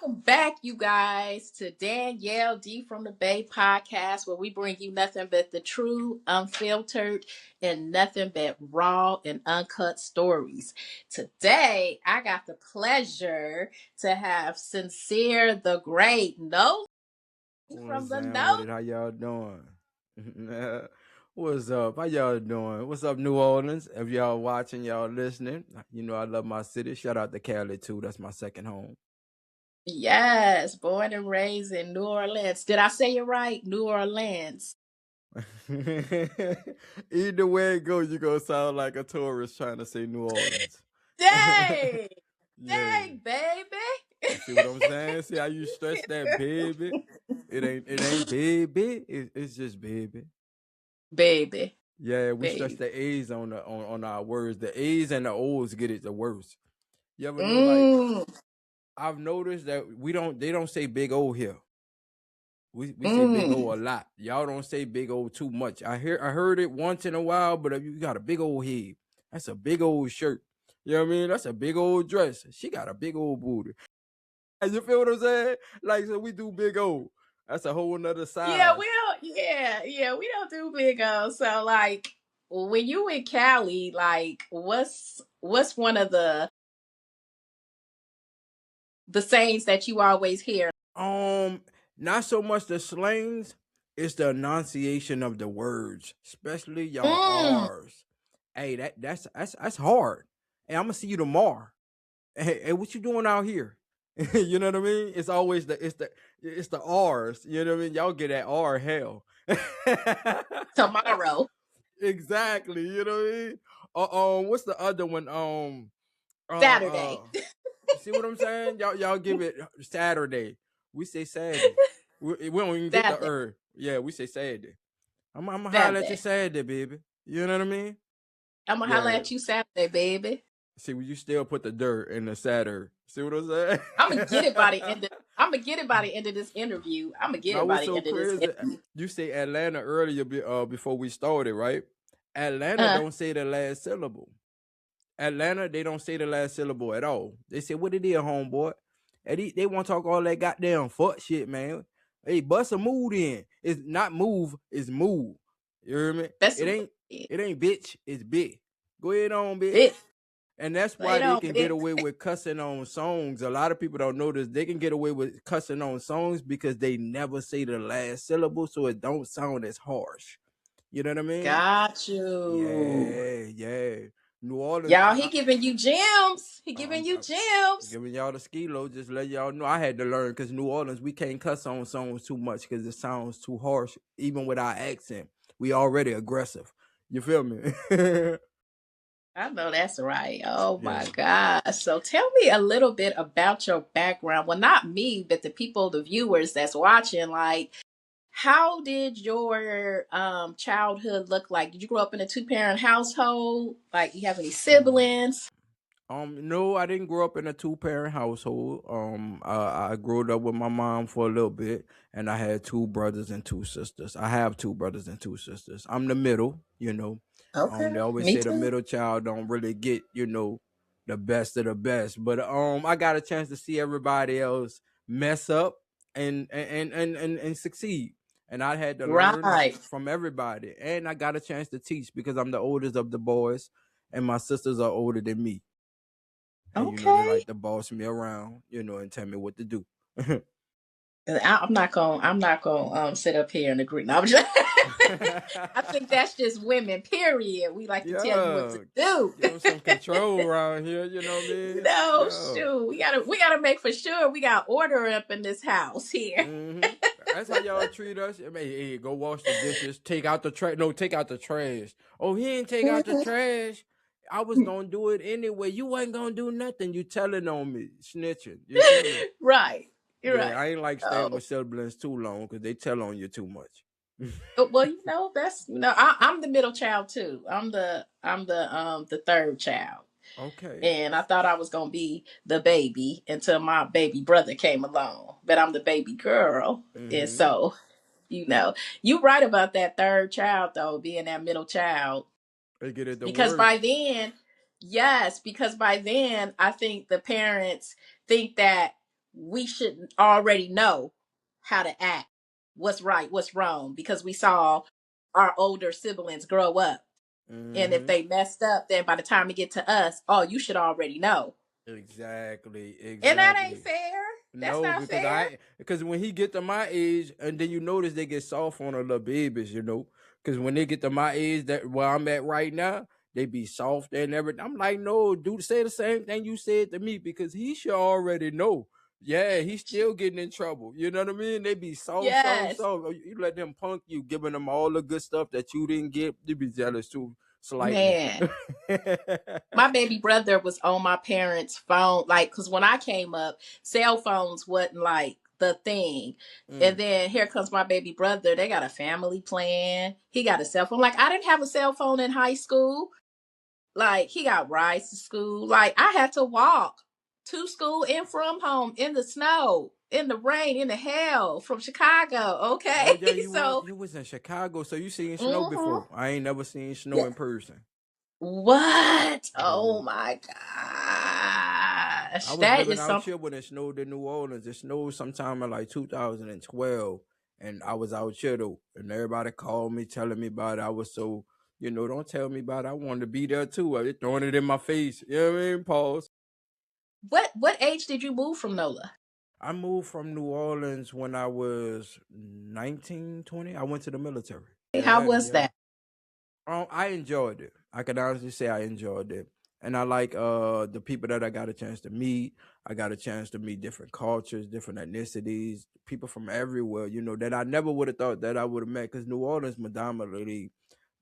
Welcome back, you guys, to Danielle D from the Bay podcast, where we bring you nothing but the true, unfiltered, and nothing but raw and uncut stories. Today, I got the pleasure to have Sincere the Great, no from What's the down with no. it? How y'all doing? What's up? How y'all doing? What's up, New Orleans? If y'all watching, y'all listening, you know I love my city. Shout out to Cali too. That's my second home. Yes, born and raised in New Orleans. Did I say it right? New Orleans. Either way it goes, you gonna sound like a tourist trying to say New Orleans. Dang, Yeah. dang, baby. You see what I'm saying? See how you stretch that baby? It ain't baby. It's just baby. Baby, Yeah, we stretch baby. the A's on our words. The A's and the O's get it the worst. You ever know? Like Mm, I've noticed that they don't say big O here. We say big O mm. a lot. Y'all don't say big O too much. I heard it once in a while, but if you got a big old head, that's a big old shirt. You know what I mean? That's a big old dress. She got a big old booty. You feel what I'm saying? Like so we do big O. That's a whole nother Yeah, we size. don't. Yeah, we don't do big O. So, like, when you in Cali, like, what's one of the sayings that you always hear? Um, Not so much the slangs, it's the enunciation of the words, especially y'all Mm. R's. Hey, that's hard. Hey, I'm gonna see you tomorrow. Hey, what you doing out here? You know what I mean? It's always the R's. You know what I mean? Y'all get that R hell. Tomorrow, Exactly. You know what I mean? What's the other one? Saturday. See what I'm saying? Y'all give it Saturday. We say Saturday. We don't even get the Saturday, Yeah, we say Saturday. I'm gonna holler at you Saturday. Saturday, baby. You know what I mean? I'm gonna holler Yeah. at you Saturday, baby. See, you still put the dirt in the Saturday. See what I'm saying? I'm gonna get it by the end. I'm gonna get it by the end of this interview. I'm gonna get Now it by what's the so end of this crazy? interview. You say Atlanta earlier before we started, right? Atlanta Uh, don't say the last syllable. Atlanta, they don't say the last syllable at all. They say, what it is, homeboy? And they want to talk all that goddamn fuck shit, man. Hey, bust a mood in. It's not move, it's move. You hear me? that's It ain't bitch, it's bit. Go ahead on, bitch. it. And that's Lay why they on can get it. away with cussing on songs. A lot of people don't know this. They can get away with cussing on songs because they never say the last syllable, so it don't sound as harsh. You know what I mean? Got you. Yeah. New Orleans, Y'all, he giving you gems. He giving you I'm gems. giving y'all the skilo. Just let y'all know I had to learn because New Orleans, we can't cuss on songs too much because it sounds too harsh. Even with our accent, we already aggressive. You feel me? I know that's right. Oh Yeah. my God. So tell me a little bit about your background. Well, not me, but the people, the viewers that's watching. Like, how did your childhood look like? Did you grow up in a two-parent household? Like, you have any siblings? No, I didn't grow up in a two-parent household. I grew up with my mom for a little bit, and I had two brothers and two sisters. I have two brothers and two sisters. I'm the middle, you know. Okay. They always Me say the too. middle child don't really get, the best of the best. But I got a chance to see everybody else mess up and succeed. And I had to learn Right. from everybody. And I got a chance to teach because I'm the oldest of the boys, and my sisters are older than me, and they Okay. like to boss me around, and tell me what to do. I'm not gonna sit up here and agree. No, I'm just, I think that's just women. Period. We like to tell you what to Yeah, do. give them some control around here. You know what I mean? Yeah. Shoot, we gotta make for sure we got order up in this house here. That's how y'all treat us. I mean, hey, go wash the dishes. Take out the trash. No, take out the trash. Oh, he didn't take out the trash. I was gonna do it anyway. You wasn't gonna do nothing. You telling on me, snitching. You feel me? Right. You're Yeah, right. I ain't like staying Oh, with siblings too long because they tell on you too much. well, that's I'm the middle child too. I'm the third child. Okay. And I thought I was gonna be the baby until my baby brother came along. But I'm the baby girl. And Mm-hmm. so, you know, you right about that third child though, being that middle child. They get it the Because worst. by then, yes, because by then I think the parents think that we should already know how to act, what's right, what's wrong, because we saw our older siblings grow up. And if Mm-hmm. they messed up, then by the time it get to us, oh, you should already know. Exactly, And that ain't exactly. fair. That's No, not because fair. when he get to my age, and then you notice they get soft on the little babies, because when they get to my age, that where I'm at right now, they be soft and everything. I'm like, no, dude, say the same thing you said to me, because he should already know. Yeah, he's still getting in trouble. You know what I mean? They be soft, soft, Yes, soft. You let them punk you, giving them all the good stuff that you didn't get. You be jealous too, slightly. man. My baby brother was on my parents' phone, like, because when I came up, cell phones wasn't like the thing. And Mm. then here comes my baby brother. They got a family plan. He got a cell phone. Like, I didn't have a cell phone in high school. Like, he got rides to school. Like, I had to walk to school and from home in the snow, in the rain, in the hell from Chicago. Oh Okay. yeah, So, you was in Chicago, so you seen snow mhm. before. I ain't never seen snow Yeah. in person. What? Oh Mm. my I gosh. was That living is out something. here when it snowed in New Orleans. It snowed sometime in like 2012, and I was out here though, and everybody called me telling me about it. I was so, don't tell me about it. I wanted to be there too. I was throwing it in my face. You know what I mean? Pause. What age did you move from NOLA? I moved from New Orleans when I was 19, 20. I went to the military. How Yeah, was yeah. that? I enjoyed it. I can honestly say I enjoyed it. And I like the people that I got a chance to meet. I got a chance to meet different cultures, different ethnicities, people from everywhere, that I never would have thought that I would have met, because New Orleans predominantly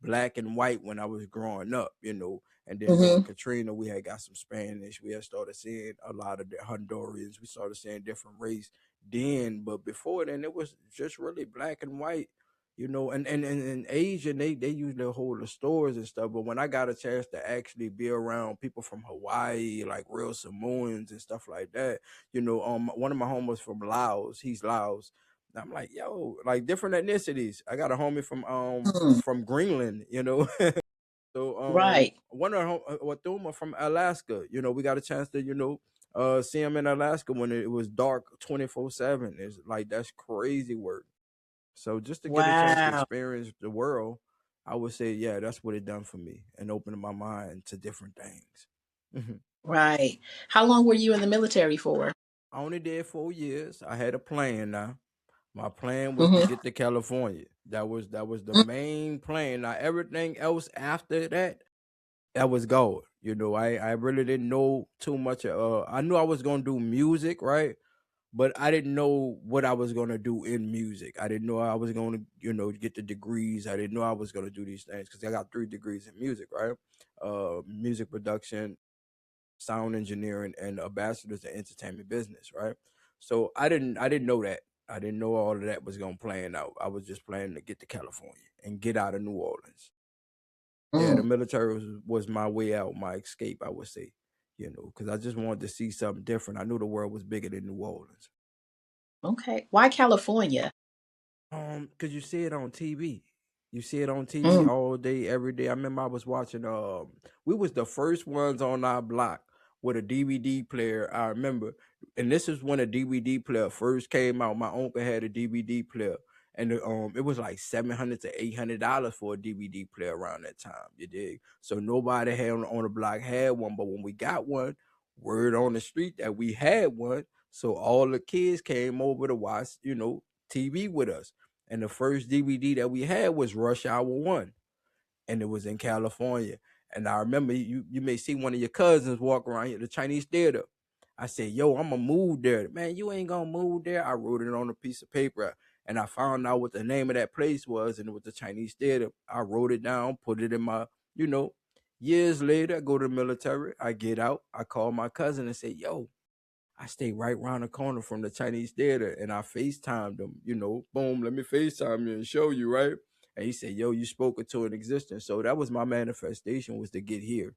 black and white when I was growing up, And then during Hmm. Katrina, we had got some Spanish. We had started seeing a lot of the Hondurans. We started seeing different race then, but before then, it was just really black and white, and Asian, they usually hold the stores and stuff. But when I got a chance to actually be around people from Hawaii, like real Samoans and stuff like that, one of my homies from Laos, he's Laos. I'm like, yo, like different ethnicities. I got a homie from Greenland, So Right. one of Wathuma from Alaska, we got a chance to, see him in Alaska when it was dark 24/7. It's like that's crazy work. So just to get a chance to Wow. experience the world, I would say, yeah, that's what it done for me and opening my mind to different things. Mhm. Right. How long were you in the military for? I only did 4 years. I had a plan now. My plan was to Hmm. get to California. That was the main plan. Now everything else after that was gold. I really didn't know too much. I knew I was gonna do music, right? But I didn't know what I was gonna do in music. I didn't know I was gonna, get the degrees. I didn't know I was gonna do these things because I got 3 degrees in music, right? Music production, sound engineering, and a bachelor's in entertainment business, right? So I didn't know that. I didn't know all of that was gonna plan out. I was just planning to get to California and get out of New Orleans. Yeah, the Mm. military was my way out, my escape, I would say, because I just wanted to see something different. I knew the world was bigger than New Orleans. Okay. Why California? Cause you see it on TV. You see it on TV Mm. all day, every day. I remember I was watching. We was the first ones on our block with a DVD player. I remember, and this is when a DVD player first came out. My uncle had a DVD player, and it was like $700 to $800 for a DVD player around that time. You dig? So nobody had on the block had one, but when we got one, word on the street that we had one. So all the kids came over to watch, TV with us. And the first DVD that we had was Rush Hour 1, and it was in California. And I remember you may see one of your cousins walk around here, the Chinese theater. I said, yo, I'm going to move there. Man, you ain't going to move there. I wrote it on a piece of paper, and I found out what the name of that place was, and it was the Chinese theater. I wrote it down, put it in my, you know, years later, I go to the military. I get out. I call my cousin and say, yo, I stay right around the corner from the Chinese theater, and I FaceTimed him, boom, let me FaceTime you and show you, right? And he said, yo, you spoke it to an existence. So that was my manifestation, was to get here.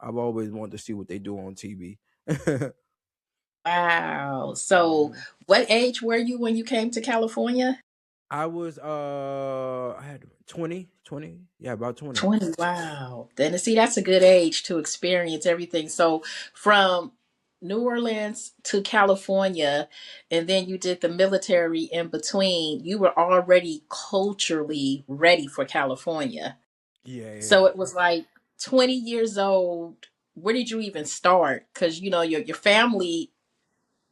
I've always wanted to see what they do on TV. Wow. So, Mhm. what age were you when you came to California? I had 20, 20. Yeah, about 20. 20. Wow. Then see, that's a good age to experience everything. So, from New Orleans to California, and then you did the military in between, you were already culturally ready for California. Yeah, So it was like 20 years old. Where did you even start? Because you know your family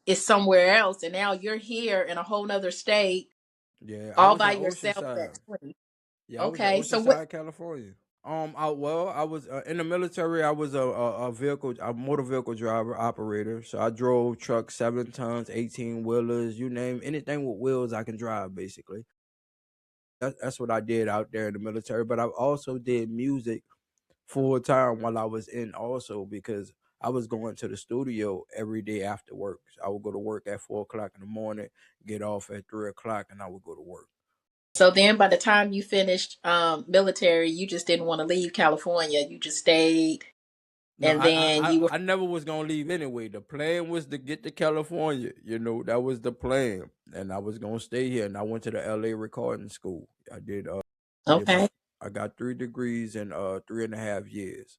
is somewhere else, and now you're here in a whole nother state, yeah. I all was in by yourself Oceanside. at 20. Yeah, I was in Okay, so what? Oceanside, California. I was in the military. I was a motor vehicle driver operator. So I drove trucks, 7 tons, 18 wheelers, you name anything with wheels I can drive. Basically, that's what I did out there in the military. But I also did music full time while I was in, also because I was going to the studio every day after work. So I would go to work at 4 o'clock in the morning, get off at 3 o'clock, and I would go to work. So then, by the time you finished military, you just didn't want to leave California. You just stayed, No, and then you were I never was gonna leave anyway. The plan was to get to California. That was the plan, and I was gonna stay here. And I went to the LA recording school. I did my, okay. I got 3 degrees in 3.5 years.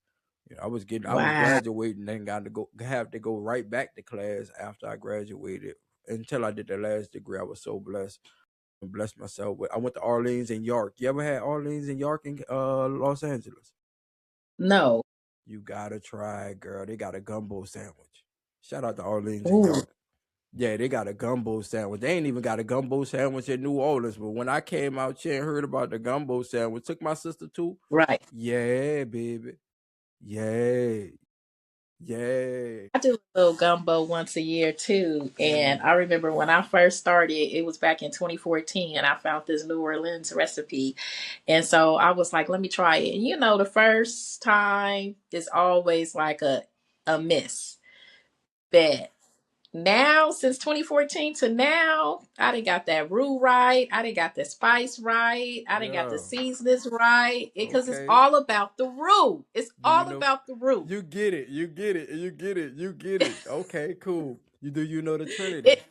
I was Wow. graduating, and got to have to go right back to class after I graduated. Until I did the last degree, I was so blessed and blessed myself. I went to Orleans and York. You ever had Orleans and York in Los Angeles? No. You gotta try, girl. They got a gumbo sandwich. Shout out to Orleans and Ooh. York. Yeah, they got a gumbo sandwich. They ain't even got a gumbo sandwich in New Orleans. But when I came out here and heard about the gumbo sandwich, took my sister too. Right. Yeah, baby. Yeah. Yeah. I do a little gumbo once a year too. And Mm. I remember when I first started, it was back in 2014, and I found this New Orleans recipe. And so I was like, let me try it. And you know, the first time is always like a miss. Bet. Now, since 2014 to now, I done got that roux right. I done got the spice right. I done got the Yeah. seasonings right. Because it's Okay. all about the roux. It's Do you all know? about the roux. You get it. You get it. You get it. You get it. Okay, cool. You know the Trinity? It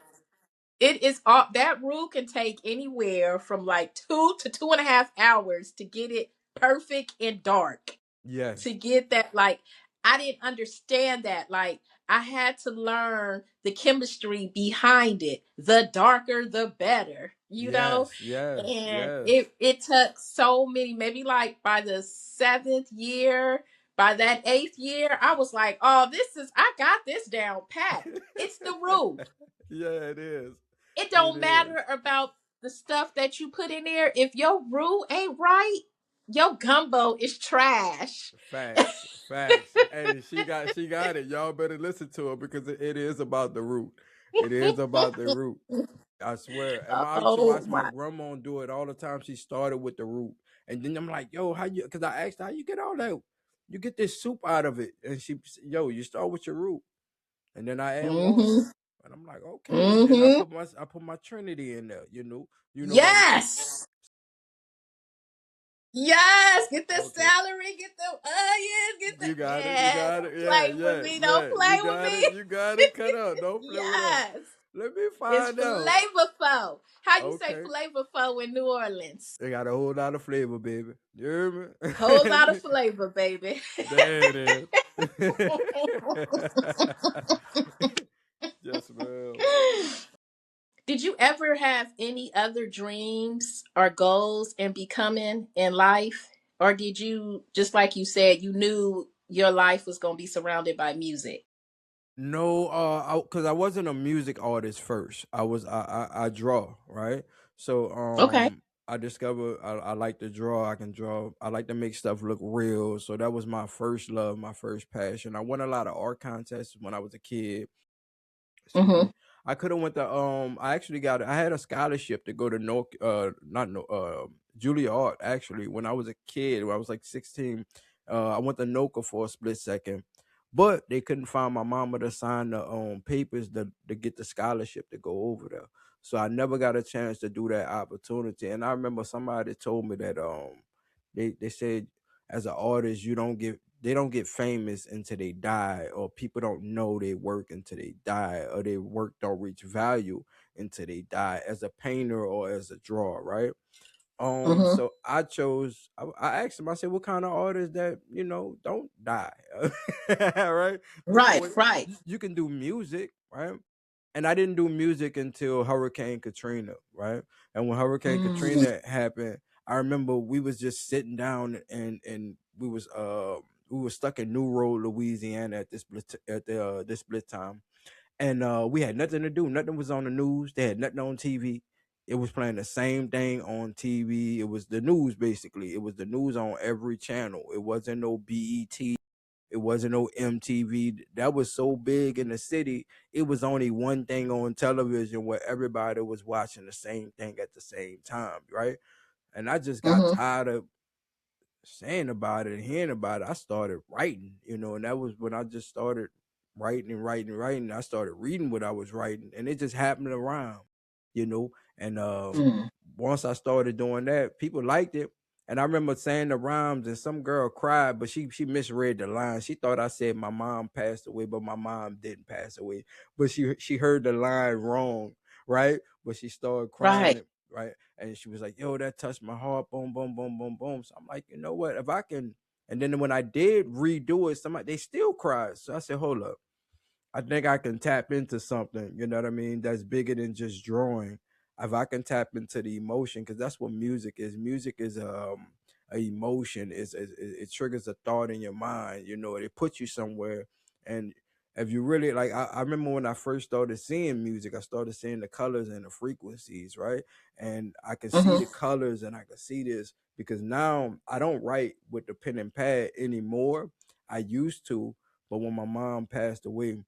it is all that roux can take anywhere from like 2 to 2.5 hours to get it perfect and dark. To Yes. get that, like, I didn't understand that. Like, I had to learn the chemistry behind it. The darker the better, you know. Yes. Yes. And Yes. it took so many, maybe like by the seventh year, by that eighth year, I was like, oh, I got this down pat. It's the roux. Yeah, it is. It It don't is. matter about the stuff that you put in there. If your roux ain't right, your gumbo is trash. Facts. Facts. Hey, she got it. Y'all better listen to her because it is about the root. It is about the root. I swear. And I used to Oh watch my my. grandma do it all the time. She started with the root. And then I'm like, yo, how you, because I asked her, how you get all that? You get this soup out of it. And she, yo, you start with your root. And then I add water. Mm-hmm. And I'm like, okay. And then Mm-hmm. I put my Trinity in there, You know about my Yes. Yes. Get the okay. celery, get the onions, get the You got it. You yeah. got it. Don't Yeah, play with yeah, me. Don't yeah. You play with got it. me. You got it. Cut up. Don't play with us. Yes. Let me It's find out. flavorful. How you say Okay. flavorful in New Orleans? They got a whole lot of flavor, baby. You hear Whole lot of me? flavor, baby. There it is. Yes, ma'am. Did you ever have any other dreams or goals in becoming in life? Or did you, just like you said, you knew your life was going to be surrounded by music? No, because I wasn't a music artist first. I draw, right? So Okay. I discovered I like to draw. I can draw. I like to make stuff look real. So that was my first love, my first passion. I won a lot of art contests when I was a kid. Excuse Mm-hmm. me. I could have went to I had a scholarship to go to not no Juilliard actually when I was a kid, when I was like 16. I went to NOCA for a split second. But they couldn't find my mama to sign the papers to get the scholarship to go over there. So I never got a chance to do that opportunity. And I remember somebody told me that they said as an artist they don't get famous until they die, or people don't know their work until they die, or their work don't reach value until they die as a painter or as a drawer, right? Mm-hmm. So I chose. I asked him. I said, "What kind of artists that don't die, right? This Right, way right. you can do music, right?" And I didn't do music until Hurricane Katrina, right? And when Hurricane Mm, Katrina happened, I remember we was just sitting down and we were stuck in New Road, Louisiana at this split time, and we had nothing to do. Nothing was on the news. They had nothing on TV. It was playing the same thing on TV. It was the news basically. It was the news on every channel. It wasn't no BET. It wasn't no MTV. That was so big in the city. It was only one thing on television where everybody was watching the same thing at the same time, right? And I just got mm-hmm. tired of saying about it and hearing about it. I started writing, and that was when I just started writing and writing and writing. I started reading what I was writing, and it just happened around, you know. And Mm. once I started doing that, people liked it. And I remember saying the rhymes, and some girl cried, but she misread the line. She thought I said my mom passed away, but my mom didn't pass away. But she heard the line wrong, right? But she started Right. crying, right? And she was like, "Yo, that touched my heart." Boom, boom, boom, boom, boom. So I'm like, you know what? If I can, and then when I did redo it, somebody they still cried. So I said, hold up. I think I can tap into something, you know what I mean? That's bigger than just drawing. If I can tap into the emotion, because that's what music is. Music is a emotion. It triggers a thought in your mind. It puts you somewhere. And if you really like, I remember when I first started seeing music, I started seeing the colors and the frequencies, right? And I could see Mm-hmm. the colors and I could see this because now I don't write with the pen and pad anymore. I used to, but when my mom passed away,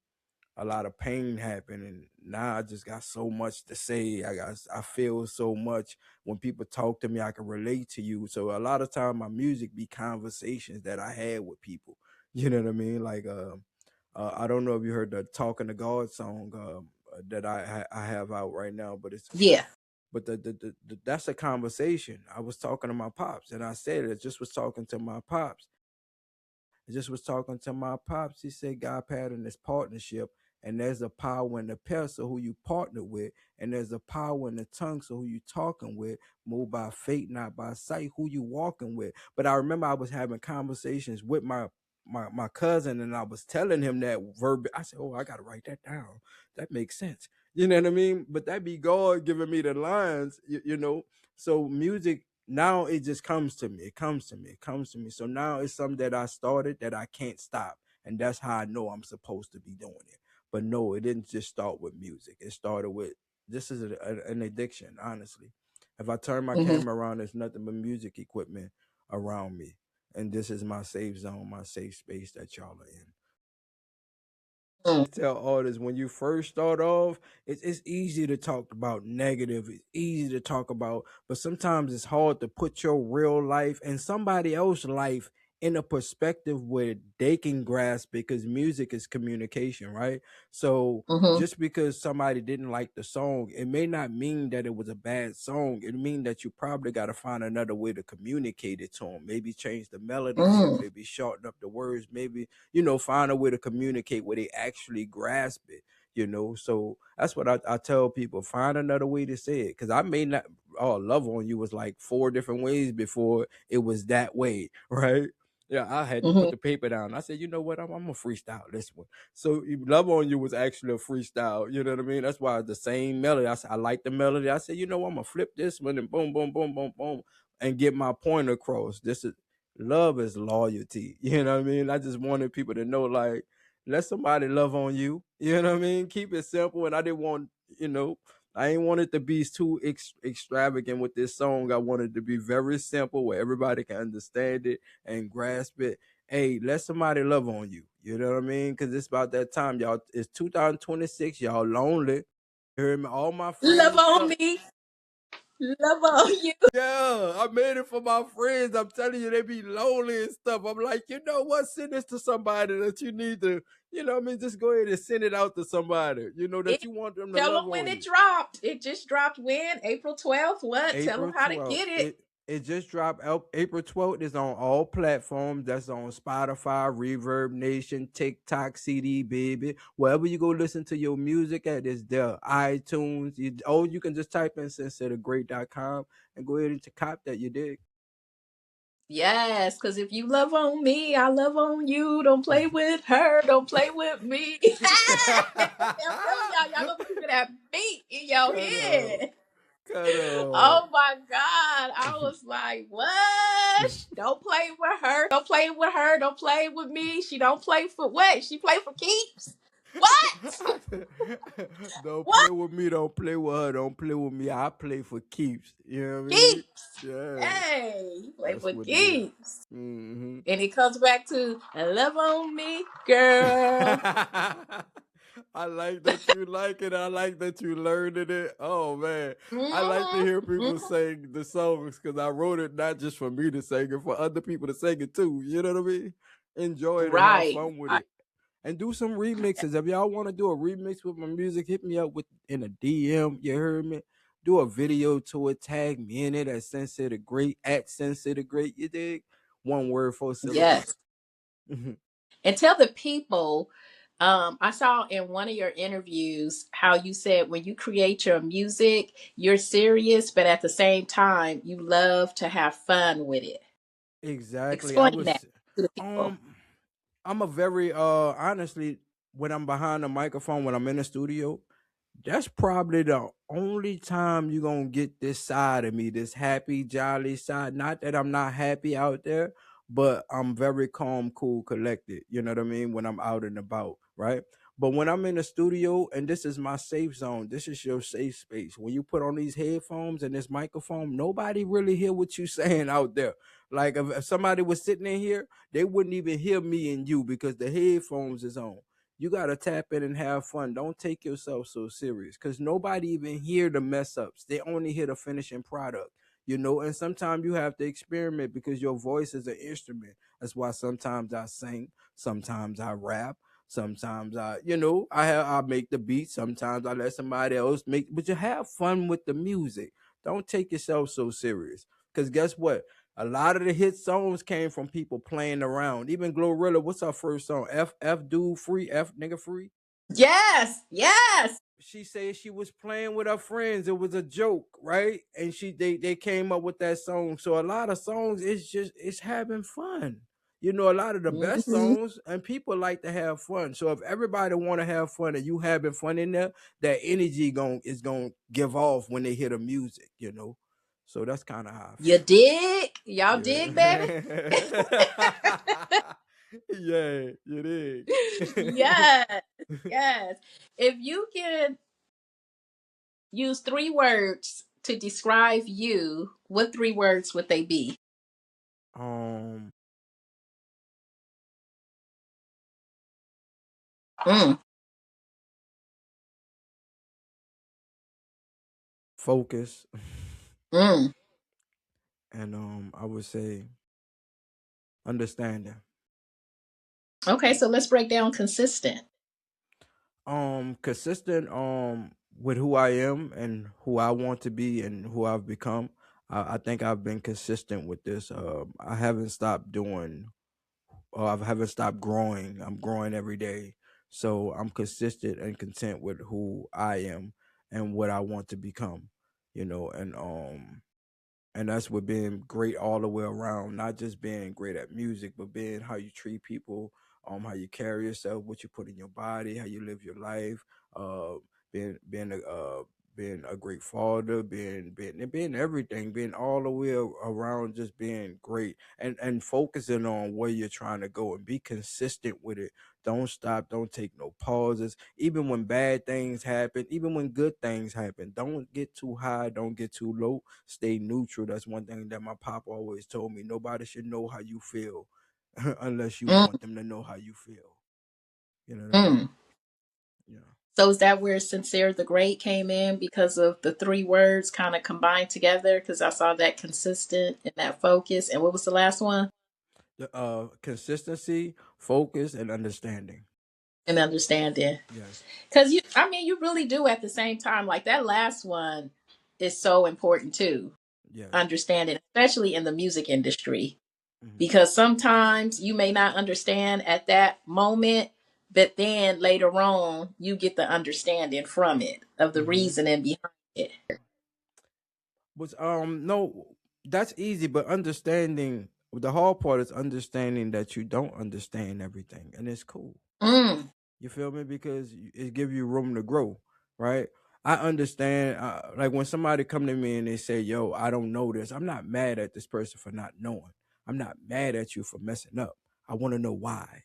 a lot of pain happened, and now I just got so much to say. I feel so much. When people talk to me, I can relate to you. So a lot of time my music be conversations that I had with people. You know what I mean? Like I don't know if you heard the Talking to God song that I have out right now, but it's Yeah. but that's a conversation. I was talking to my pops, and I said it. Just was talking to my pops. I just was talking to my pops. He said God pattern is partnership, and there's a power in the pencil who you partner with, and there's a power in the tongue, so who you talking with, move by faith, not by sight, who you walking with. But I remember I was having conversations with my cousin, and I was telling him that verb. I said, "Oh, I gotta write that down. That makes sense." You know what I mean? But that be God giving me the lines, So music now it just comes to me. It comes to me. It comes to me. So now it's something that I started that I can't stop. And that's how I know I'm supposed to be doing it. But no, it didn't just start with music. It started with this is an addiction, honestly. If I turn my Mm-hmm. camera around, there's nothing but music equipment around me. And this is my safe zone, my safe space that y'all are in. Mm. Tell artists when you first start off, it's easy to talk about negative. It's easy to talk about, but sometimes it's hard to put your real life and somebody else's life in a perspective where they can grasp because music is communication, right? So Mm-hmm. just because somebody didn't like the song, it may not mean that it was a bad song. It mean that you probably got to find another way to communicate it to them. Maybe change the melody to it, Mm. maybe shorten up the words, maybe find a way to communicate where they actually grasp it. So that's what I tell people, find another way to say it. Because I may not, oh, love on you was like 4 different ways before it was that way, right? Yeah, I had to Mm-hmm. put the paper down. I said, you know what? I'm gonna freestyle this one. So love on you was actually a freestyle. You know what I mean? That's why the same melody. I said I like the melody. I said, I'm gonna flip this one and boom, boom, boom, boom, boom, and get my point across. This is love is loyalty. You know what I mean? I just wanted people to know, like, let somebody love on you. You know what I mean? Keep it simple. And I didn't want, I ain't want it to be too extravagant with this song. I wanted it to be very simple where everybody can understand it and grasp it. Hey, let somebody love on you. You know what I mean? Because it's about that time, y'all. It's 2026. Y'all lonely. You hear me? All my Love friends and on stuff. me. Love on you. Yeah, I made it for my friends. I'm telling you, they be lonely and stuff. I'm like, you know what? Send this to somebody that you need to, what I mean? Just go ahead and send it out to somebody, that It, you want them to tell love them when on it you. dropped. It just dropped when? April 12th. What? Tell them April how to 12th. get It it. It just dropped April 12th. It's on all platforms. That's on Spotify, Reverb Nation, TikTok, CD Baby. Wherever you go listen to your music at, it's there. iTunes. You can just type in sincerethegreat.com and go ahead and cop that. You dig? Yes, because if you love on me, I love on you. Don't play with her. Don't play with me. I'm telling y'all, y'all gonna be keeping that beat in your Cut up. head. Cut up. Oh my God. I was like, what? Don't play with her. Don't play with her. Don't play with me. She don't play for what? She play for keeps? What? Don't What? play with me. Don't play with her. Don't play with me. I play for keeps. You know what I mean? Keeps. Yeah, Hey, you play that's for what it is. keeps. Mm-hmm. And it comes back to love on me, girl. I like that you like it. I like that you learned it. Oh man, I like to hear people Mm-hmm. sing the songs because I wrote it not just for me to sing it, for other people to sing it too. You know what I mean? Enjoy it and have Right. fun with it and do some remixes. If y'all want to do a remix with my music, hit me up with in a DM. You heard me? Do a video to it. Tag me in it at Sensei the Great at Sensei the Great. You dig? One word, four syllables. Yes. And tell the people, I saw in one of your interviews how you said when you create your music, you're serious, but at the same time, you love to have fun with it. Exactly. I Explain that was to the people. um I'm a very honestly when I'm behind the microphone when I'm in the studio, that's probably the only time you're gonna get this side of me, this happy, jolly side. Not that I'm not happy out there, but I'm very calm, cool, collected. You know what I mean? When I'm out and about, right? But when I'm in the studio and this is my safe zone, this is your safe space. When you put on these headphones and this microphone, nobody really hear what you saying out there. Like if somebody was sitting in here, they wouldn't even hear me and you because the headphones is on. You gotta tap in and have fun. Don't take yourself so serious because nobody even hear the mess ups. They only hear the finishing product. And sometimes you have to experiment because your voice is an instrument. That's why sometimes I sing, sometimes I rap, sometimes I make the beat. Sometimes I let somebody else make. But you have fun with the music. Don't take yourself so serious. Because guess what? A lot of the hit songs came from people playing around. Even Glorilla, what's our first song? F dude free, F nigga free. Yes, yes. She said she was playing with her friends. It was a joke, right? And they came up with that song. So a lot of songs, it's having fun. A lot of the best Hmm. songs, and people like to have fun. So if everybody want to have fun and you having fun in there, that energy is gonna give off when they hear the music. So that's kind of how I You feel. dig? Y'all dig, baby? Yeah. Yeah, you did. Yes, yes. If you can use three words to describe you, what three words would they be? um, Mm, focus, mm. and I would say understanding. Okay, so let's break down consistent. Consistent with who I am and who I want to be and who I've become. I think I've been consistent with this. I haven't stopped doing I haven't stopped growing. I'm growing every day. So I'm consistent and content with who I am and what I want to become, and that's what being great all the way around, not just being great at music, but being how you treat people, how you carry yourself, what you put in your body, how you live your life, uh, being a great father, being everything, being all the way around, just being great, and focusing on where you're trying to go and be consistent with it. Don't stop. Don't take no pauses. Even when bad things happen, even when good things happen, don't get too high. Don't get too low. Stay neutral. That's one thing that my pop always told me. Nobody should know how you feel unless you Mm, want them to know how you feel. You know what I mean? mm. Yeah. So is that where Sincere the Great came in because of the three words kind of combined together? Because I saw that consistent and that focus. And what was the last one? The consistency, focus, and understanding. And understanding. Yes. Because you really do at the same time. Like that last one is so important too. Yes. understanding, especially in the music industry, Hmm. because sometimes you may not understand at that moment, but then later on you get the understanding from it of the Hmm. reasoning behind it. But no, that's easy. But understanding, the hard part is understanding that you don't understand everything, and it's cool. Mm, You feel me? Because it give you room to grow, right? I understand. Like when somebody come to me and they say, "Yo, I don't know this," I'm not mad at this person for not knowing. I'm not mad at you for messing up. I want to know why,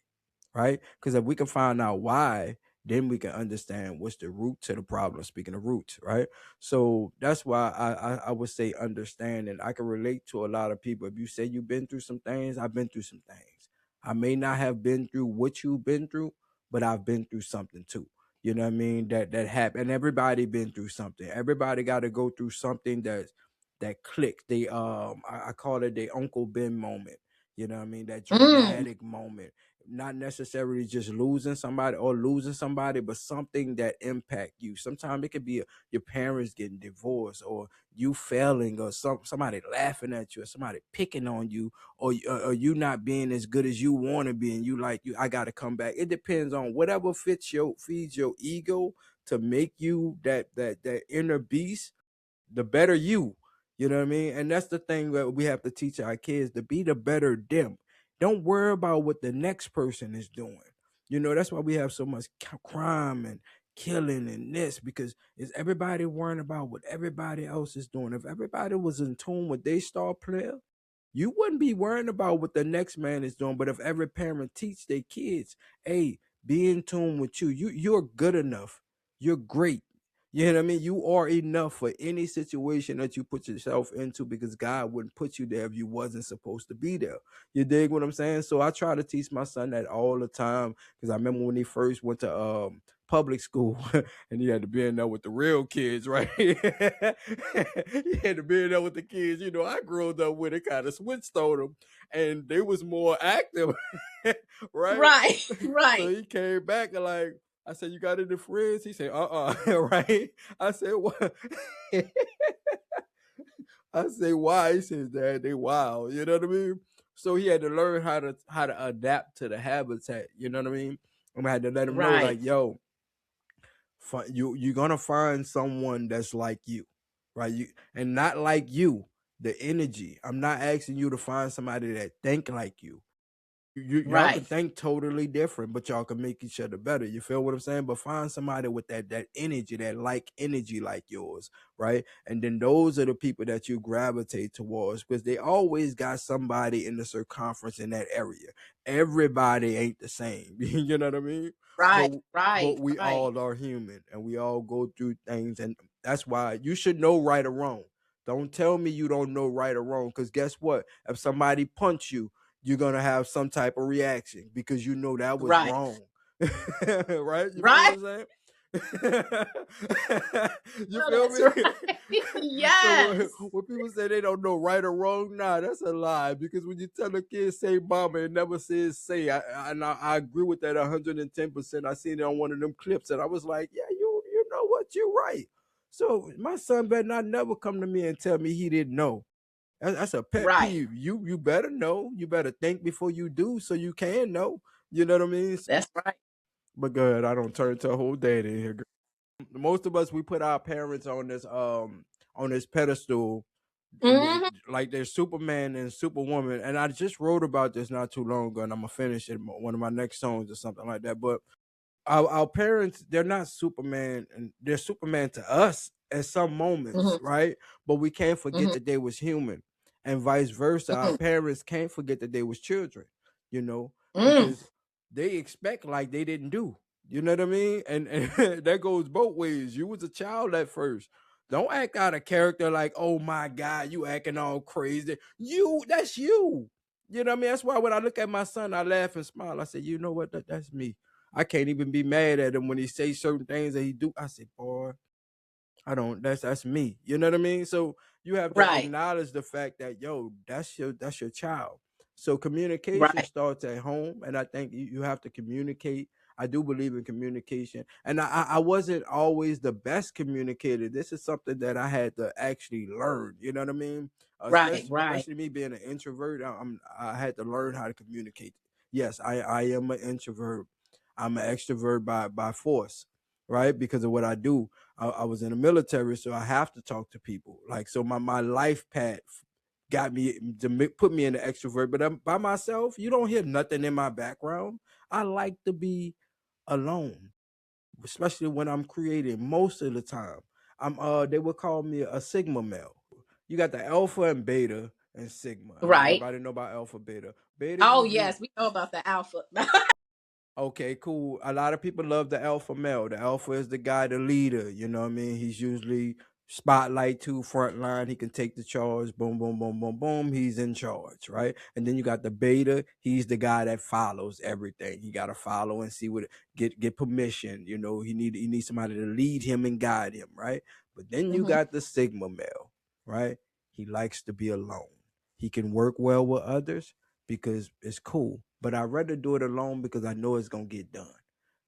right? Because if we can find out why, then we can understand what's the root to the problem. Speaking of roots, right? So that's why I would say understanding. I can relate to a lot of people. If you say you've been through some things, I've been through some things. I may not have been through what you've been through, but I've been through something too. You know what I mean? That happened. And everybody been through something. Everybody got to go through something that clicked. They I call it the Uncle Ben moment. You know what I mean? That mm, dramatic moment, not necessarily just losing somebody or losing somebody, but something that impact you. Sometimes it could be your parents getting divorced, or you failing, or somebody laughing at you, or somebody picking on you, or you not being as good as you want to be, and you like you. I got to come back. It depends on whatever feeds your ego to make you that inner beast, the better you. You know what I mean? And that's the thing that we have to teach our kids, to be the better them. Don't worry about what the next person is doing. You know, that's why we have so much crime and killing and this, because is everybody worrying about what everybody else is doing. If everybody was in tune with their star player, you wouldn't be worrying about what the next man is doing. But if every parent teach their kids, hey, be in tune with you. You're good enough. You're great. You know what I mean? You are enough for any situation that you put yourself into, because God wouldn't put you there if you wasn't supposed to be there. You dig what I'm saying? So I try to teach my son that all the time, because I remember when he first went to public school and he had to be in there with the real kids, right? He had to be in there with the kids. You know, I grew up with it, kind of switched on them, and they was more active, right? right, So right, he came back and like, I said, "You got any friends?" He said, right? I said, "What?" I say, "Why?" He says, "Dad, they wild." You know what I mean? So he had to learn how to adapt to the habitat. You know what I mean? I had to let him know, right, like, yo, you're gonna find someone that's like you, right? You and not like you. The energy. I'm not asking you to find somebody that think like you. Y'all right, can think totally different, but y'all can make each other better. You feel what I'm saying? But find somebody with that energy, that like energy like yours, right? And then those are the people that you gravitate towards, because they always got somebody in the circumference in that area. Everybody ain't the same. You know what I mean? But right, but right, we right, all are human, and we all go through things, and that's why you should know right or wrong. Don't tell me you don't know right or wrong, because guess what? If somebody punch you, you're gonna have some type of reaction, because you know that was right, wrong. Right? You feel right. what I'm saying? You Oh, feel that's me? right. So Yes, when people say they don't know right or wrong, nah, that's a lie. Because when you tell a kid say mama, it never says say. I agree with that 110%. I seen it on one of them clips, and I was like, yeah, you know what, you're right. So my son better not never come to me and tell me he didn't know. That's a pet right. peeve. You better know. You better think before you do, so you can know. You know what I mean? That's right. But good, I don't turn to a whole dad in here. Most of us, we put our parents on this pedestal, Hmm. like they're Superman and Superwoman. And I just wrote about this not too long ago, and I'm gonna finish it one of my next songs or something like that. But our parents, they're not Superman, and they're Superman to us at some moments, Hmm. right? But we can't forget Hmm. that they was human, and vice versa. Our Hmm. parents can't forget that they was children, you know, Mm. because they expect like they didn't do. You know what I mean? And that goes both ways. You was a child at first. Don't act out of character like, oh my God, you acting all crazy. That's you. You know what I mean? That's why when I look at my son, I laugh and smile. I say, you know what? That's me. I can't even be mad at him when he say certain things that he do. I say, boy, I don't. That's me. You know what I mean? So you have to Right, acknowledge the fact that yo, that's your child. So communication right, starts at home, and I think you have to communicate. I do believe in communication, and I wasn't always the best communicator. This is something that I had to actually learn. You know what I mean? Right, Especially right, especially me being an introvert, I had to learn how to communicate. Yes, I am an introvert. I'm an extrovert by force, right? Because of what I do. I was in the military, so I have to talk to people. Like, so my life path got me to put me in the extrovert. But I'm by myself. You don't hear nothing in my background. I like to be alone, especially when I'm creating. Most of the time, I'm they would call me a sigma male. You got the alpha and beta and sigma. right. Everybody know about alpha, beta. Beta Oh usually yes, we know about the alpha. okay, cool. A lot of people love the alpha male. The alpha is the guy, the leader. You know what I mean? He's usually spotlight to front line. He can take the charge. Boom, boom, boom, boom, boom. He's in charge, right? And then you got the beta. He's the guy that follows everything. He got to follow and see what get permission. You know, he needs somebody to lead him and guide him, right? But then you Hmm. got the sigma male, right? He likes to be alone. He can work well with others because it's cool. But I'd rather do it alone because I know it's gonna get done.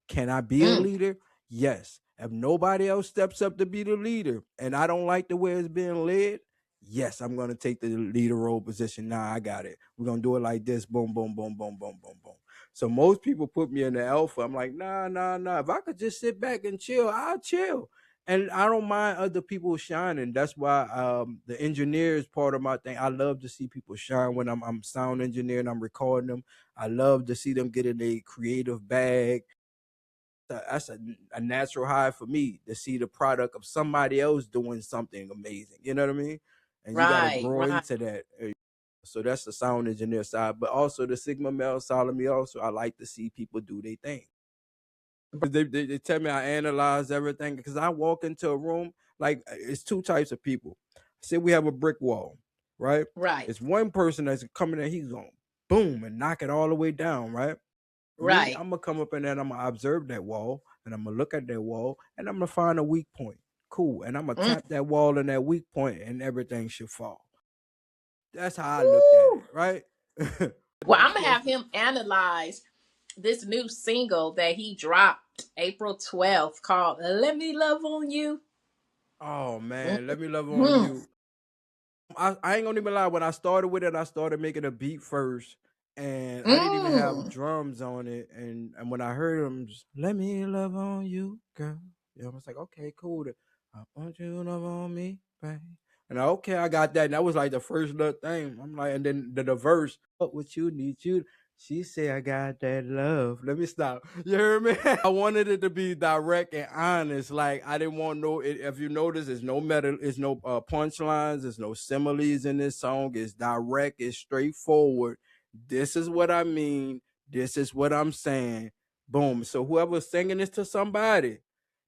Can I be a Mm, leader? Yes. If nobody else steps up to be the leader and I don't like the way it's being led, yes, I'm gonna take the leader role position. Nah, I got it. We're gonna do it like this. Boom, boom, boom, boom, boom, boom, boom. So most people put me in the alpha. I'm like, nah, nah, nah. If I could just sit back and chill, I'll chill. And I don't mind other people shining. That's why the engineer is part of my thing. I love to see people shine when I'm sound engineer and I'm recording them. I love to see them get in a creative bag. That's a natural high for me to see the product of somebody else doing something amazing. You know what I mean? And you got to right, grow right, into that. So that's the sound engineer side, but also the Sigma male side of me. Also, I like to see people do their thing. They tell me I analyze everything because I walk into a room like it's two types of people. Say we have a brick wall, right? right, It's one person that's coming in, he's going boom and knock it all the way down, right? Me, right. I'm gonna come up in there and I'm gonna observe that wall and I'm gonna look at that wall and I'm gonna find a weak point. Cool. And I'm gonna Mm. tap that wall in that weak point and everything should fall. That's how I looked at it, Woo. right? Well, I'm Next gonna have question. him analyze this new single that he dropped April 12th called "Let Me Love on You." Oh man, let me love on Mhm. you. I ain't gonna even lie. When I started with it, I started making a beat first, and I didn't even have Mm. drums on it. And when I heard them, just let me love on you, girl. You know, I was like, okay, cool. I want you to love on me, babe. And okay, I got that. And that was like the first little thing. I'm like, and then the verse, what you need you. She said, I got that love. Let me stop. You heard me? I wanted it to be direct and honest. Like, I didn't want no, if you notice, there's no meta, there's no punchlines, there's no similes in this song. It's direct, it's straightforward. This is what I mean. This is what I'm saying. Boom. So whoever's singing this to somebody,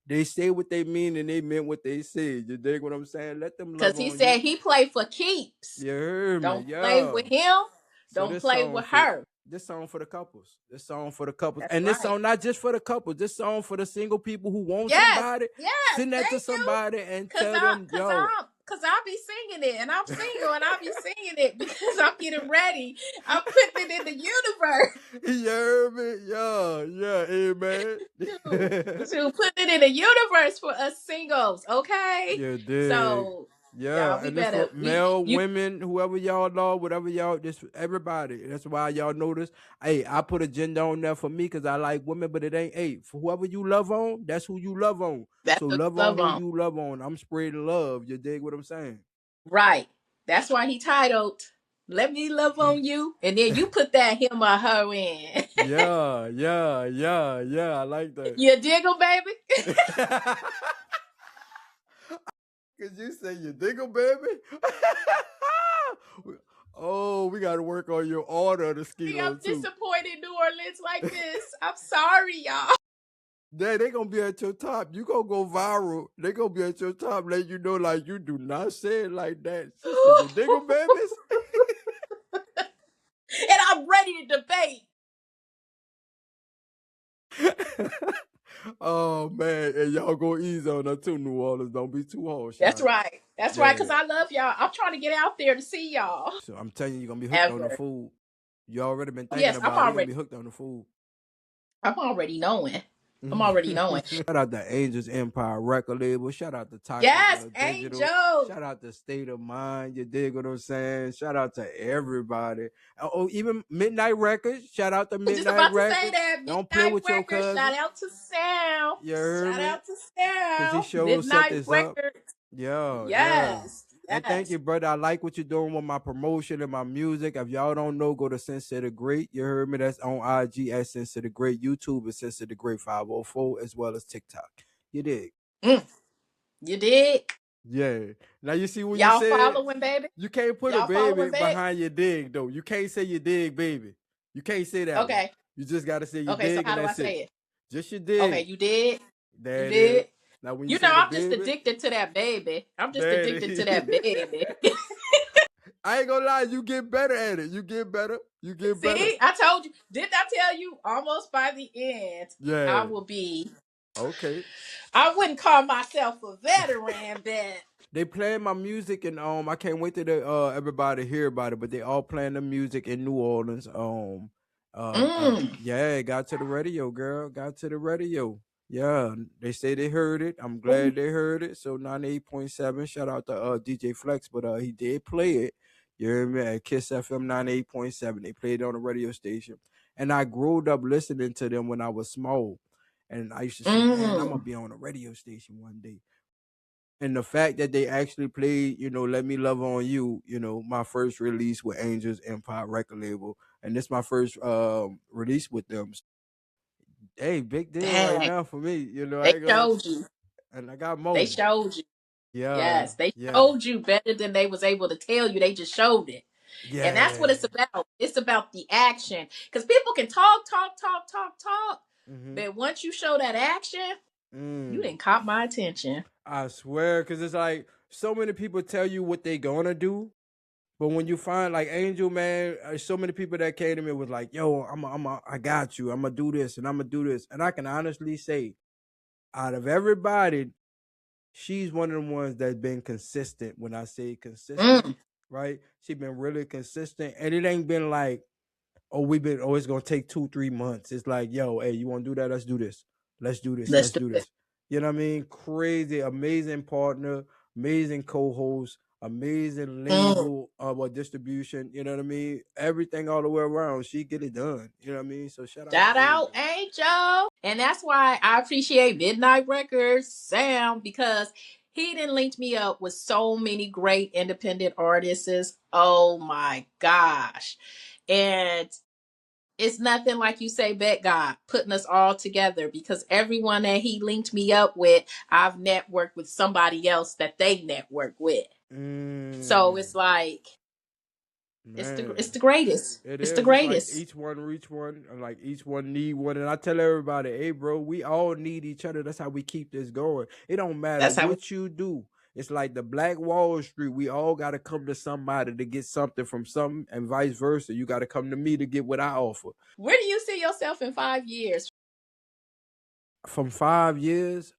they say what they mean and they meant what they said. You dig what I'm saying? Let them Cause love he on you. said he played for keeps. You heard me? Don't play Yeah. with him. So Don't play with her. this song for the couples. This song for the couples. That's And this right. song not just for the couples. This song for the single people who want Yes, somebody. yes. Send that to Thank you. somebody and Cause tell I, them, cause yo. I, cause I'll be singing it, and I'm single, and I'll be singing it because I'm getting ready. I'm putting it in the universe. You heard me? Yeah, yeah, to, amen. to put it in the universe for us singles, okay? You dig. So Yeah, y'all, we and this better for male, you. women, whoever y'all know, whatever y'all, just everybody. That's why y'all notice. Hey, I put agenda on there for me because I like women, but it ain't. Hey, for whoever you love on, that's who you love on. That's So what love you on love who on, you love on. I'm spreading love. You dig what I'm saying? right? That's why he titled "Let Me Love on You," and then you put that him or her in. Yeah, yeah, yeah, yeah. I like that. You diggle, baby. Cause you say you dig 'em, baby. Oh, we got to work on your order of the See, I'm skilo too. disappointed New Orleans like this. I'm sorry, y'all. They gonna be at your top. You gonna go viral. They gonna be at your top, let you know like you do not say it like that. She said, "You dig 'em, babies." And I'm ready to debate. Oh man, and y'all go easy on her too, New Orleans. Don't be too harsh, That's y'all. right. That's right, Yeah. because I love y'all. I'm trying to get out there to see y'all. So I'm telling you, you're gonna be hooked on the Ever. food. You already been thinking Yes, I'm about it. You're gonna already. be hooked on the food. I'm already knowing. I'm already knowing. Shout out to Angels Empire record label. Shout out to Toxic Yes, Digital. Angel. Shout out to State of Mind. You dig what I'm saying? Shout out to everybody. Oh, even Midnight Records. Shout out to I was just Midnight about to say Records. that. Don't play Midnight with your Records. Shout cousin. out to Sam. You heard Shout me? out to Cause he Sam. sure set Midnight this up. Records. Yeah, yeah. Yes. And thank Yes. you, brother. I like what you're doing with my promotion and my music. If y'all don't know, go to Sincere the Great. You heard me? That's on IG at Sincere the Great. YouTube is Sincere the Great 504, as well as TikTok. You dig? Mm, you dig? Yeah. Now you see when you Y'all said following, baby? you can't put a Y'all following, baby babe? behind your dig though. You can't say you dig, baby. You can't say that one. Okay. You just gotta say you Okay, so dig how and do I that's it. say it? Just you Okay, dig. you did. You There it is. did. Now when you You know, say the I'm just baby, addicted to that baby. I'm just there it addicted to that is. baby. I ain't gonna lie, you get better at it. You get better. You get better. See, I told you. Didn't I tell you? Almost by the end, I Yeah. will be. Okay. I wouldn't call myself a veteran, but They playing my music and I can't wait to everybody hear about it, but they all playing the music in New Orleans. mm, Yeah, it got to the radio, girl. Got to the radio. Yeah, they say they heard it. I'm ooh, glad they heard it. So 98.7. Shout out to DJ Flex, but he did play it. You hear me? At Kiss FM 98.7. They played it on the radio station. And I grew up listening to them when I was small. And I used to say, man, I'm gonna mm, be on a radio station one day. And the fact that they actually played, Let Me Love on You, my first release with Angels Empire record label, and this my first release with them. Hey, big deal right dang, now for me, I they ain't gonna, showed you. and I got They more. showed you. Yeah, Yes, they yeah, showed you better than they was able to tell you. They just showed it. And that's what yeah. it's about. It's about the action. Because people can talk, talk, talk, talk, talk. Mm-hmm. But once you show that action, you Mm. didn't caught my attention. I swear, because it's like so many people tell you what they gonna do. But when you find like Angel, man, so many people that came to me was like, "Yo, I got you. I'm gonna do this and I'm gonna do this." And I can honestly say, out of everybody, she's one of the ones that's been consistent. When I say consistent, Mm, right? She been really consistent, and it ain't been like, it's gonna take 2-3 months. It's like, yo, hey, you want to do that? Let's do this. Let's do this. let's Let's do do it. this. You know what I mean? Crazy, amazing partner, amazing co-host, amazing Mm. label of a distribution. You know what I mean? Everything all the way around. She get it done. You know what I mean? So shout out to Shout out, Angel. Angel. And that's why I appreciate Midnight Records, Sam, because he didn't link me up with so many great independent artists. Oh my gosh. And it's nothing like you say, bet God putting us all together because everyone that he linked me up with, I've networked with somebody else that they network with. So Mm, it's like it's man. the greatest. It It's the is. It's like greatest. each one reach one, and like each one need one. And I tell everybody, hey, bro, we all need each other. That's how we keep this going. It don't matter That's how. what you do. It's like the Black Wall Street. We all got to come to somebody to get something from something, and vice versa. You got to come to me to get what I offer. Where do you see yourself in 5 years? From 5 years,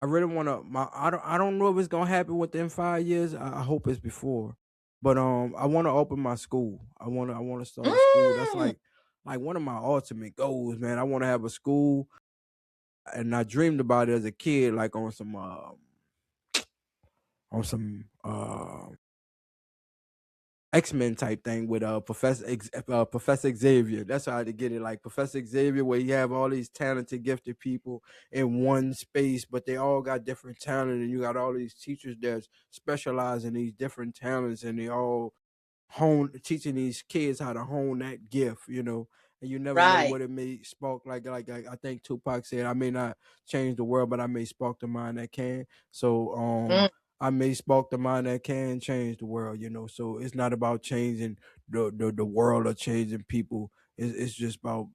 I really want to. I don't know if it's gonna happen within 5 years. I hope it's before, but I want to open my school. I want to start a school. That's Mm, like one of my ultimate goals, man. I want to have a school, and I dreamed about it as a kid, like on some X-Men type thing with Professor Xavier. That's how to get it, like Professor Xavier, where you have all these talented, gifted people in one space, but they all got different talent, and you got all these teachers that specialize in these different talents, and they all teaching these kids how to hone that gift. And you never know right. what it may spark. Like I think Tupac said, I may not change the world, but I may spark the mind that can. So Mm, I may spark the mind that can change the world. So it's not about changing the world or changing people. It's just about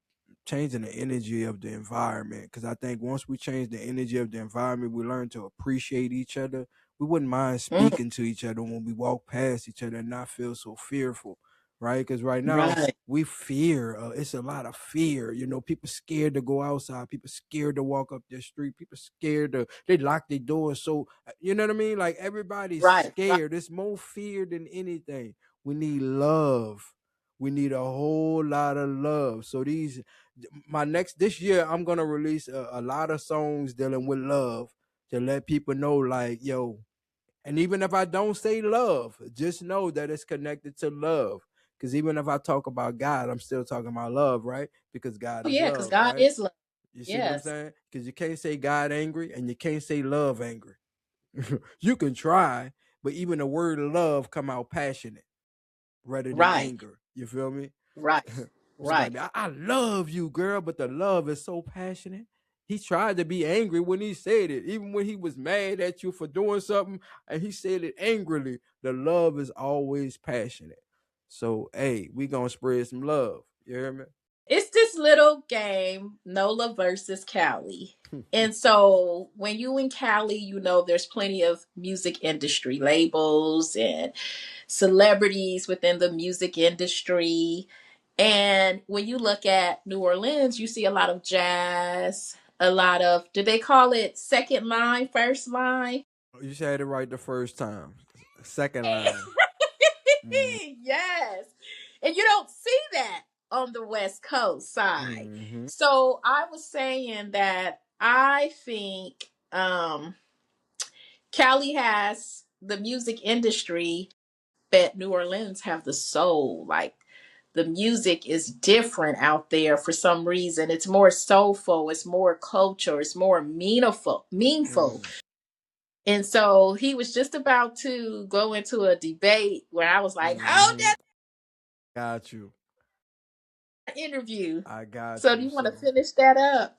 changing the energy of the environment. Because I think once we change the energy of the environment, we learn to appreciate each other. We wouldn't mind mm, speaking to each other when we walk past each other and not feel so fearful, right? Because right now right. we fear. It's a lot of fear. People scared to go outside. People scared to walk up their street. People scared to. They lock their doors. So you know what I mean? Like everybody's Right. Right. scared. It's more fear than anything. We need love. We need a whole lot of love. So this year, I'm gonna release a lot of songs dealing with love to let people know, like, yo. And even if I don't say love, just know that it's connected to love. Because even if I talk about God, I'm still talking about love, right? Because God Oh is yeah, because love, God right? is love. You see what I'm Yes. saying? Because you can't say God angry and you can't say love angry. You can try, but even the word love come out passionate rather than Right. anger. You feel me? Right. Somebody Right. be, I love you, girl, but the love is so passionate. He tried to be angry when he said it, even when he was mad at you for doing something, and he said it angrily. The love is always passionate. So, hey, we gonna spread some love. You hear me? It's this little game, Nola versus Cali. And so when you in Cali, you know there's plenty of music industry labels and celebrities within the music industry. And when you look at New Orleans, you see a lot of jazz, a lot of, do they call it second line, first line? You said it right the first time. Second line. Mm-hmm. Yes. And you don't see that on the West Coast side. Mm-hmm. So I was saying that I think Cali has the music industry, but New Orleans have the soul. Like the music is different out there for some reason. It's more soulful, it's more culture, it's more meaningful. Mm-hmm. And so he was just about to go into a debate where I was like, hold Mm-hmm. that Got you. interview. I got So do you. you want to So, finish that up?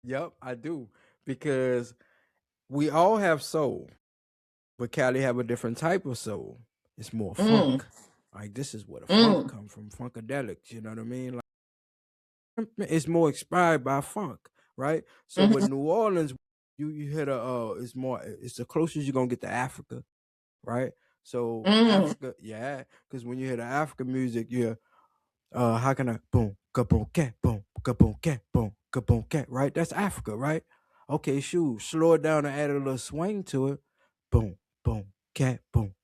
yep, I do. Because we all have soul, but Cali have a different type of soul. It's more Mm, funk. Like, this is where the funk mm, come from, funkadelics. You know what I mean? Like, it's more inspired by funk, right? So with mm, New Orleans, you hit it's the closest you're gonna get to Africa, right? So mm, Africa, yeah, because when you hear the African music, yeah, how can I boom boom cat boom boom cat boom cat, right? That's Africa, right? Okay, shoot, slow it down and add a little swing to it. Boom boom cat boom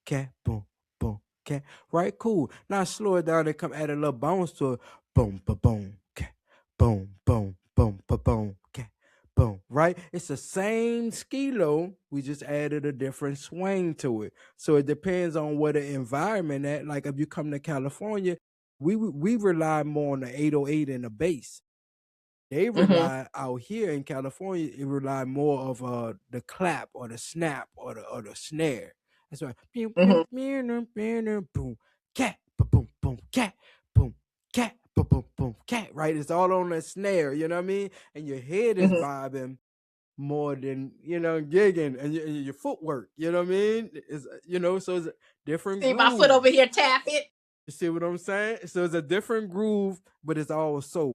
cat boom cat, right? Cool. Now slow it down and come add a little bounce to it. Boom boom cat boom cat boom, right? It's the same skilo, we just added a different swing to it. So it depends on where the environment at. Like if you come to California, we rely more on the 808 and the bass. They mm, rely out here in California. It rely more of the clap or the snap or the snare. That's right. Boom, mm, boom, cat, boom, boom, cat, boom, cat, boom, boom, cat. Right. It's all on the snare. You know what I mean? And your head is mm. bobbing more than gigging, and your footwork. You know what I mean? Is so it's a different See my foot groove. over here, tap it. You see what I'm saying? So it's a different groove, but it's all soul.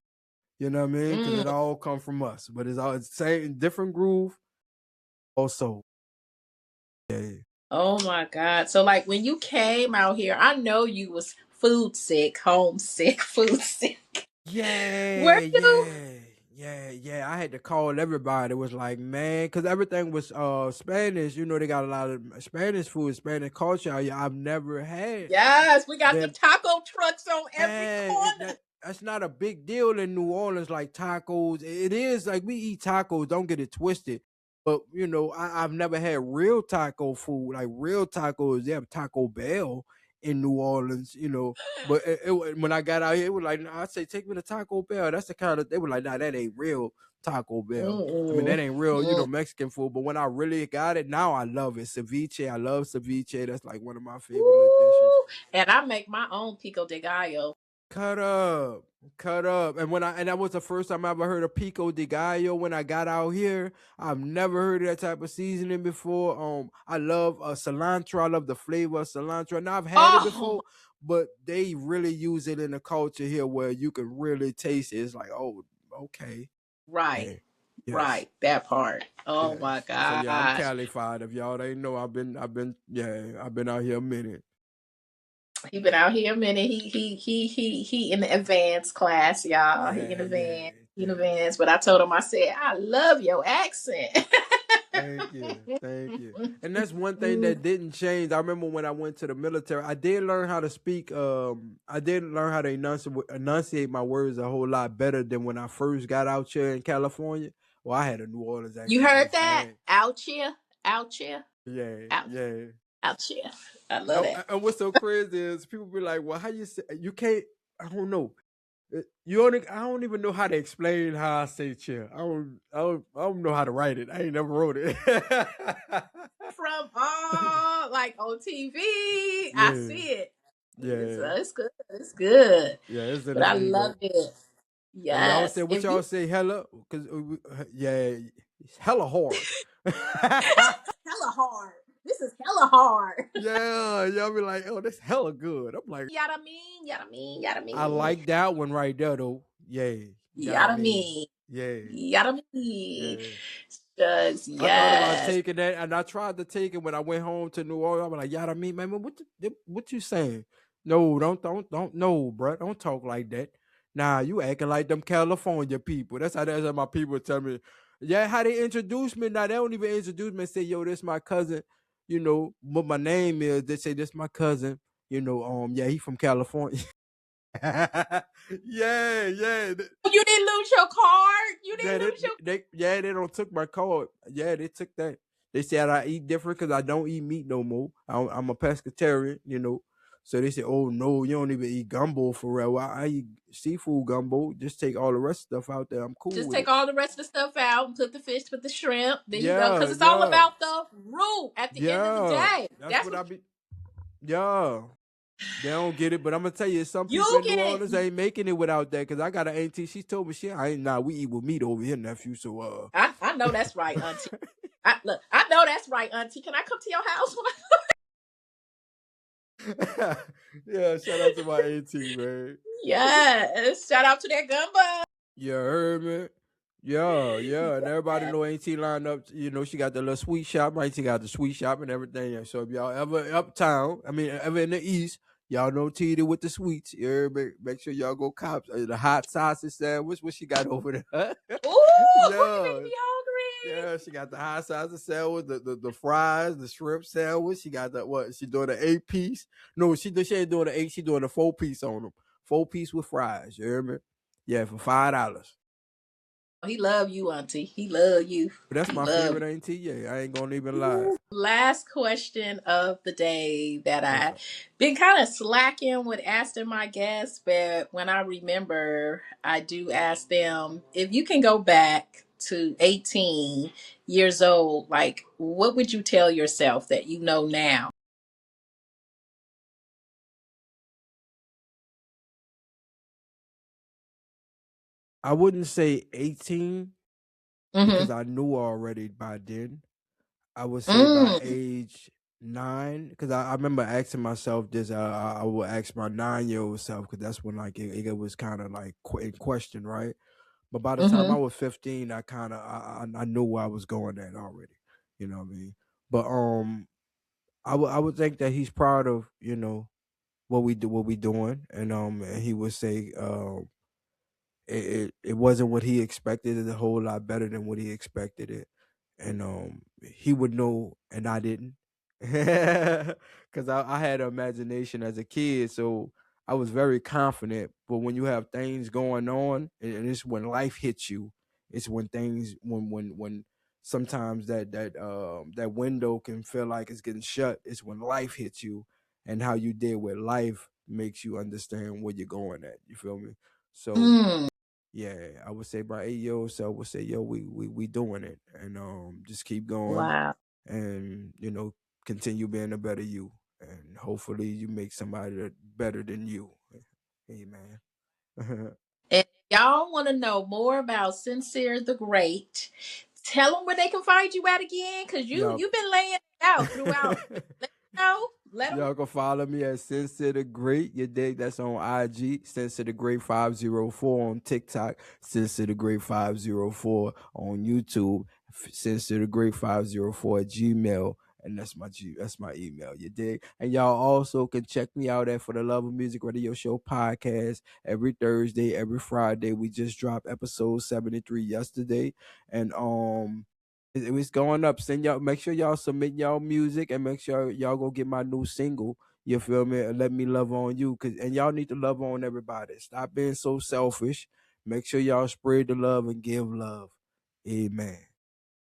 You know what I mean? Because Mm. it all come from us, but it's same different groove. Also, yeah, Oh my God. So like when you came out here, I know you was food sick, homesick, food sick. yeah, Were you? yeah, yeah. I had to call everybody. It was like, man, because everything was Spanish. They got a lot of Spanish food, Spanish culture. I've never had Yes, we got the them. taco trucks on every And corner. that's not a big deal in New Orleans, like tacos. It is like we eat tacos. Don't get it twisted. But I've never had real taco food, like real tacos. They have Taco Bell in New Orleans, But when I got out here, it was like, nah, I say, take me to Taco Bell. That's the kind of they were like, nah, that ain't real Taco Bell. I mean, Mm-mm. that ain't real, Mm. Mexican food. But when I really got it, now I love it. Ceviche, I love ceviche. That's like one of my favorite little dishes. Ooh. And I make my own pico de gallo. Cut up, cut up. And that was the first time I ever heard of pico de gallo when I got out here. I've never heard of that type of seasoning before. I love cilantro. I love the flavor of cilantro. Now I've had it Oh, before, but they really use it in the culture here where you can really taste it. It's like, oh, okay, right, yeah, yes, right. That part. Oh my yes. So yeah, I'm gosh. Calified. If y'all ain't know, I've been out here a minute. He been out here a minute. He in the advanced class, y'all. He in Yeah, yeah, advance. He in yeah. advance. But I told him, I said, I love your accent. Thank you. Thank you. And that's one thing that didn't change. I remember when I went to the military, I did learn how to speak. I did learn how to enunciate my words a whole lot better than when I first got out here in California. Well, I had a New Orleans You accent heard real that? bad. Out here, out here, Yeah, out, yeah. out here. I love And, that. and what's so crazy is people be like, "Well, how you say you can't?" I don't know. You only I don't even know how to explain how I say chill. I don't know how to write it. I ain't never wrote it. From like on TV, I Yeah, see it. yeah, It's good. It's good. yeah. It's in But the I ego. love it. And y'all say Yes. what If you y'all say hella because yeah, it's hella hard. hella hard. This is hella hard. Yeah, y'all be like, oh, that's hella good. I'm like, Yada mean, yada mean, yada I mean. like that one right there though. Yeah, gotta Yada mean. mean. Yeah, Yada mean. yeah. Just I thought about yes. taking that, and I tried to take it when I went home to New Orleans. I'm like, "Yada me, man, what you saying? No, don't, no, bro, don't talk like that. Nah, you acting like them California people. That's how my people tell me. Yeah, how they introduce me now? They don't even introduce me and say, yo, this my cousin. You know what my name is? They say this my cousin. You know, yeah, he from California. Yeah, yeah. You didn't lose your card. You Yeah, didn't lose your they don't took my card. Yeah, they took that. They said I eat different because I don't eat meat no more. I'm a pescatarian, you know. So they said, "Oh no, you don't even eat gumbo for real." Well, I eat seafood gumbo. Just take all the rest of stuff out there. I'm cool just with take it. all the rest of the stuff out and put the fish, put the shrimp. There you go. Yeah, Because it's all yeah, about the root at the end of the yeah. day. That's That's what what I be. Yeah, they don't get it, but I'm gonna tell you, some you people in New get. Orleans ain't making it without that. Cause I got an auntie. She told me, "Shit, I ain't nah. We eat with meat over here, nephew." So I know that's right, Auntie. I know that's right, Auntie. Can I come to your house? yeah, shout out to my auntie, man. Yes. Shout out to that gumbo. You heard me? Yeah, yeah. And everybody know Auntie lined up, you know, she got the little sweet shop. My auntie got the sweet shop and everything. And so if y'all ever uptown, I mean, ever in the east, y'all know Tita with the sweets. You heard me? Make sure y'all go cops. The hot sausage sandwich, what she got over there? Ooh, you Yeah. make me hungry. Yeah, she got the hot sausage sandwich, the fries, the shrimp sandwich. She got the what? She doing the 8 piece. No, she ain't doing the 8. She doing the 4 piece on them. 4 piece with fries. You hear me? Yeah, for $5. He love you, Auntie. He love you. But that's He my love favorite you. auntie. Yeah, I ain't gonna even lie. Last question of the day that What's I up? been kind of slacking with asking my guests, but when I remember, I do ask them if you can go back to 18 years old, like what would you tell yourself that you know now? I wouldn't say 18 because Mm-hmm. I knew already by then. I would say by Mm. age 9 because I remember asking myself this. I would ask my 9-year old self because that's when like it was kind of like in question, right? But by the time I Mm-hmm. was 15, I kind of I knew where I was going at already. You know what I mean? But I would think that he's proud of what we doing, and he would say it wasn't what he expected. It a whole lot better than what he expected it, and he would know, and I didn't, because I had an imagination as a kid, so I was very confident. But when you have things going on, and it's when life hits you, it's when things when sometimes that window can feel like it's getting shut. It's when life hits you, and how you deal with life makes you understand where you're going at. You feel me? So Mm. yeah, I would say my 8-year old self would say, "Yo, we doing it, and just keep going, Wow. and continue being a better you, and hopefully you make somebody better than you." Amen. And y'all want to know more about Sincere the Great, tell them where they can find you at again, because Y'all, you've been laying it out throughout. Let them know. Let them. y'all can follow me at Sensei the Great. You dig? That's on IG. Sensei the Great 504 on TikTok. Sensei the Great 504 on YouTube. Sensei the Great 504 at Gmail. And that's my email. You dig? And y'all also can check me out at For the Love of Music Radio Show podcast every Thursday, every Friday. We just dropped episode 73 yesterday. And It's going up. Send y'all. Make sure y'all submit y'all music, and make sure y'all go get my new single. You feel me? And let me love on you, and y'all need to love on everybody. Stop being so selfish. Make sure y'all spread the love and give love. Amen.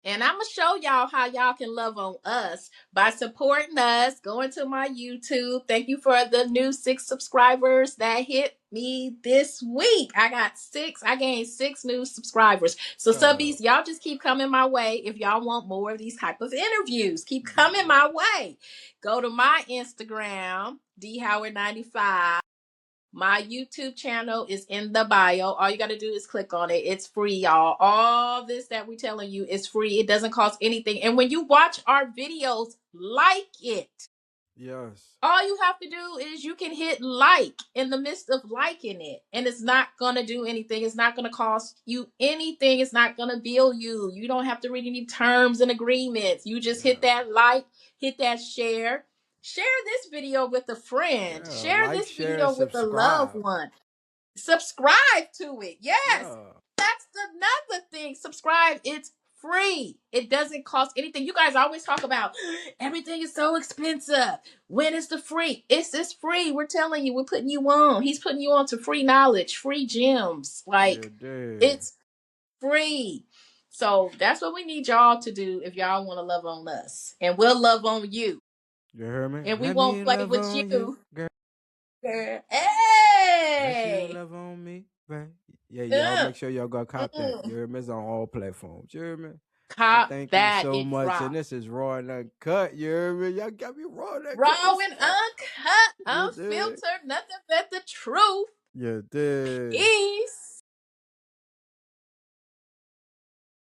And I'm going to show y'all how y'all can love on us by supporting us. Going to my YouTube. Thank you for the new 6 subscribers that hit me this week. I gained 6 new subscribers. So Oh, subbies, y'all just keep coming my way if y'all want more of these type of interviews. Keep coming yeah. my way. Go to my Instagram, dhoward95. My YouTube channel is in the bio. All you got to do is click on it. It's free, y'all. All this that we're telling you is free. It doesn't cost anything. And when you watch our videos, like it. Yes. All you have to do is you can hit like in the midst of liking it. And it's not going to do anything. It's not going to cost you anything. It's not going to bill you. You don't have to read any terms and agreements. You just hit Yeah. that like, hit that share. Share this video with a friend. Yeah. Share Like, this share, video with a loved subscribe. one. Subscribe to it. Yes. Yeah. That's another thing. Subscribe. It's free. It doesn't cost anything. You guys always talk about everything is so expensive. When is the free? It's free. We're telling you, we're putting you on. He's putting you on to free knowledge, free gems. Yeah, Like dude. it's free. So that's what we need y'all to do if y'all want to love on us. And we'll love on you. You hear me? And we Let won't me play love with on you, you. girl. Let you Hey. love on me, right? Yeah, y'all make sure y'all go cop that. You Mm. hear me? It's on all platforms. You hear me? And Cop thank you that. so It's much. raw. And this is raw and uncut. You hear me? Y'all got me raw and uncut Raw as and fuck. uncut, You did. unfiltered, nothing but the truth. You did. E